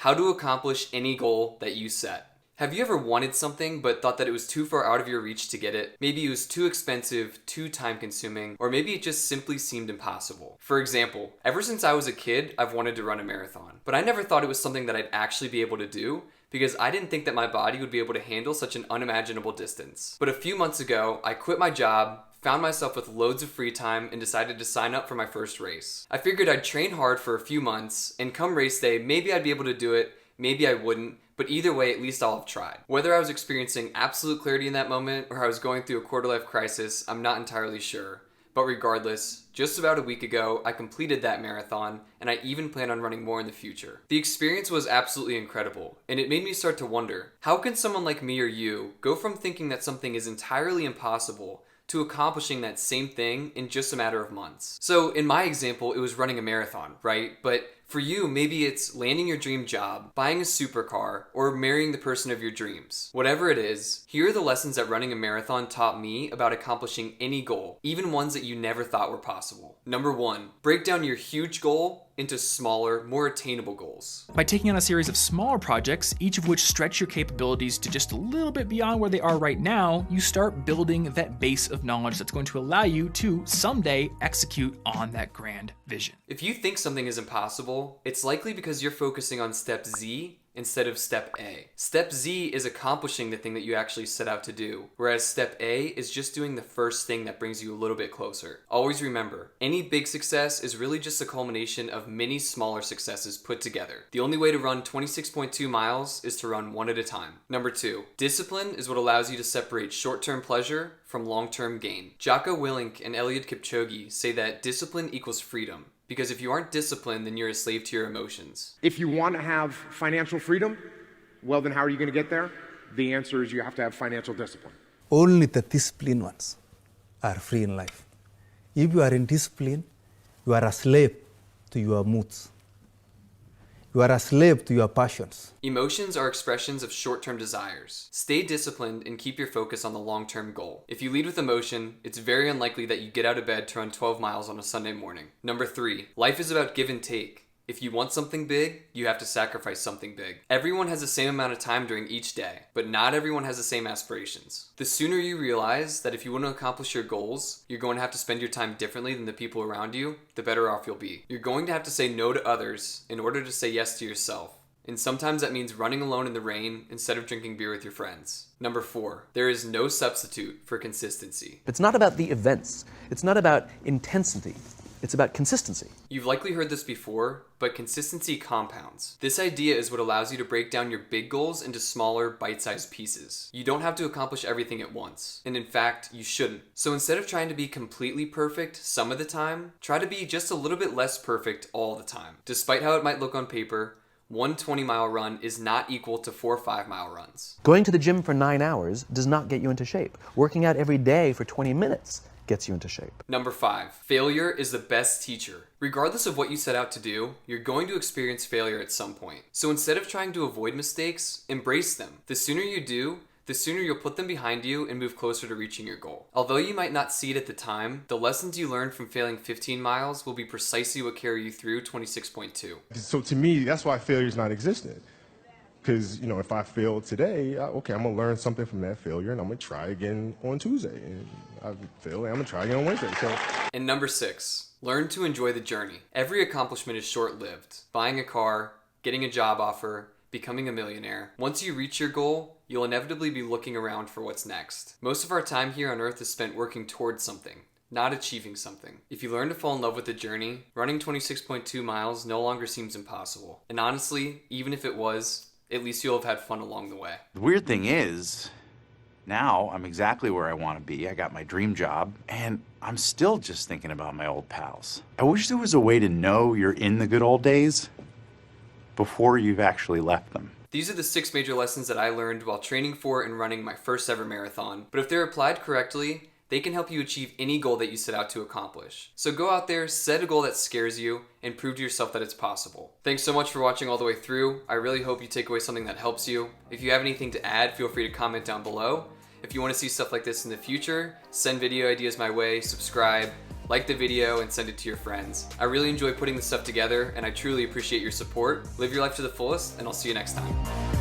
How to accomplish any goal that you set. Have you ever wanted something but thought that it was too far out of your reach to get it? Maybe it was too expensive, too time consuming, or maybe it just simply seemed impossible. For example, ever since I was a kid, I've wanted to run a marathon, but I never thought it was something that I'd actually be able to do because I didn't think that my body would be able to handle such an unimaginable distance. But a few months ago, I quit my job, found myself with loads of free time, and decided to sign up for my first race. I figured I'd train hard for a few months, and come race day, maybe I'd be able to do it, maybe I wouldn't, but either way, at least I'll have tried. Whether I was experiencing absolute clarity in that moment, or I was going through a quarter-life crisis, I'm not entirely sure. But regardless, just about a week ago, I completed that marathon, and I even plan on running more in the future. The experience was absolutely incredible, and it made me start to wonder, how can someone like me or you go from thinking that something is entirely impossible to accomplishing that same thing in just a matter of months? So in my example, it was running a marathon, right? But for you, maybe it's landing your dream job, buying a supercar, or marrying the person of your dreams. Whatever it is, here are the lessons that running a marathon taught me about accomplishing any goal, even ones that you never thought were possible. Number 1, break down your huge goal into smaller, more attainable goals. By taking on a series of smaller projects, each of which stretch your capabilities to just a little bit beyond where they are right now, you start building that base of knowledge that's going to allow you to someday execute on that grand vision. If you think something is impossible, it's likely because you're focusing on step Z instead of step A. Step Z is accomplishing the thing that you actually set out to do, whereas step A is just doing the first thing that brings you a little bit closer. Always remember, any big success is really just a culmination of many smaller successes put together. The only way to run 26.2 miles is to run one at a time. Number 2, discipline is what allows you to separate short-term pleasure from long-term gain. Jocko Willink and Eliud Kipchoge say that discipline equals freedom. Because if you aren't disciplined, then you're a slave to your emotions. If you want to have financial freedom, well, then how are you going to get there? The answer is you have to have financial discipline. Only the disciplined ones are free in life. If you are in discipline, you are a slave to your moods. You are a slave to your passions. Emotions are expressions of short-term desires. Stay disciplined and keep your focus on the long-term goal. If you lead with emotion, it's very unlikely that you get out of bed to run 12 miles on a Sunday morning. Number 3, life is about give and take. If you want something big, you have to sacrifice something big. Everyone has the same amount of time during each day, but not everyone has the same aspirations. The sooner you realize that if you want to accomplish your goals, you're going to have to spend your time differently than the people around you, the better off you'll be. You're going to have to say no to others in order to say yes to yourself. And sometimes that means running alone in the rain instead of drinking beer with your friends. Number 4, there is no substitute for consistency. It's not about the events. It's not about intensity. It's about consistency. You've likely heard this before, but consistency compounds. This idea is what allows you to break down your big goals into smaller, bite-sized pieces. You don't have to accomplish everything at once, and in fact, you shouldn't. So instead of trying to be completely perfect some of the time, try to be just a little bit less perfect all the time. Despite how it might look on paper, one 20-mile run is not equal to 4 5-mile runs. Going to the gym for 9 hours does not get you into shape. Working out every day for 20 minutes gets you into shape. Number 5, failure is the best teacher. Regardless of what you set out to do, you're going to experience failure at some point. So instead of trying to avoid mistakes, embrace them. The sooner you do, the sooner you'll put them behind you and move closer to reaching your goal. Although you might not see it at the time, the lessons you learned from failing 15 miles will be precisely what carry you through 26.2. So to me, that's why failure is not existent. Because, if I fail today, okay, I'm going to learn something from that failure, and I'm going to try again on Tuesday. And I fail, and I'm going to try again on Wednesday. And number 6, learn to enjoy the journey. Every accomplishment is short-lived. Buying a car, getting a job offer, becoming a millionaire. Once you reach your goal, you'll inevitably be looking around for what's next. Most of our time here on Earth is spent working towards something, not achieving something. If you learn to fall in love with the journey, running 26.2 miles no longer seems impossible. And honestly, even if it was, at least you'll have had fun along the way. The weird thing is, now I'm exactly where I want to be. I got my dream job, and I'm still just thinking about my old pals. I wish there was a way to know you're in the good old days before you've actually left them. These are the 6 major lessons that I learned while training for and running my first ever marathon. But if they're applied correctly, they can help you achieve any goal that you set out to accomplish. So go out there, set a goal that scares you, and prove to yourself that it's possible. Thanks so much for watching all the way through. I really hope you take away something that helps you. If you have anything to add, feel free to comment down below. If you want to see stuff like this in the future, send video ideas my way, subscribe, like the video, and send it to your friends. I really enjoy putting this stuff together, and I truly appreciate your support. Live your life to the fullest, and I'll see you next time.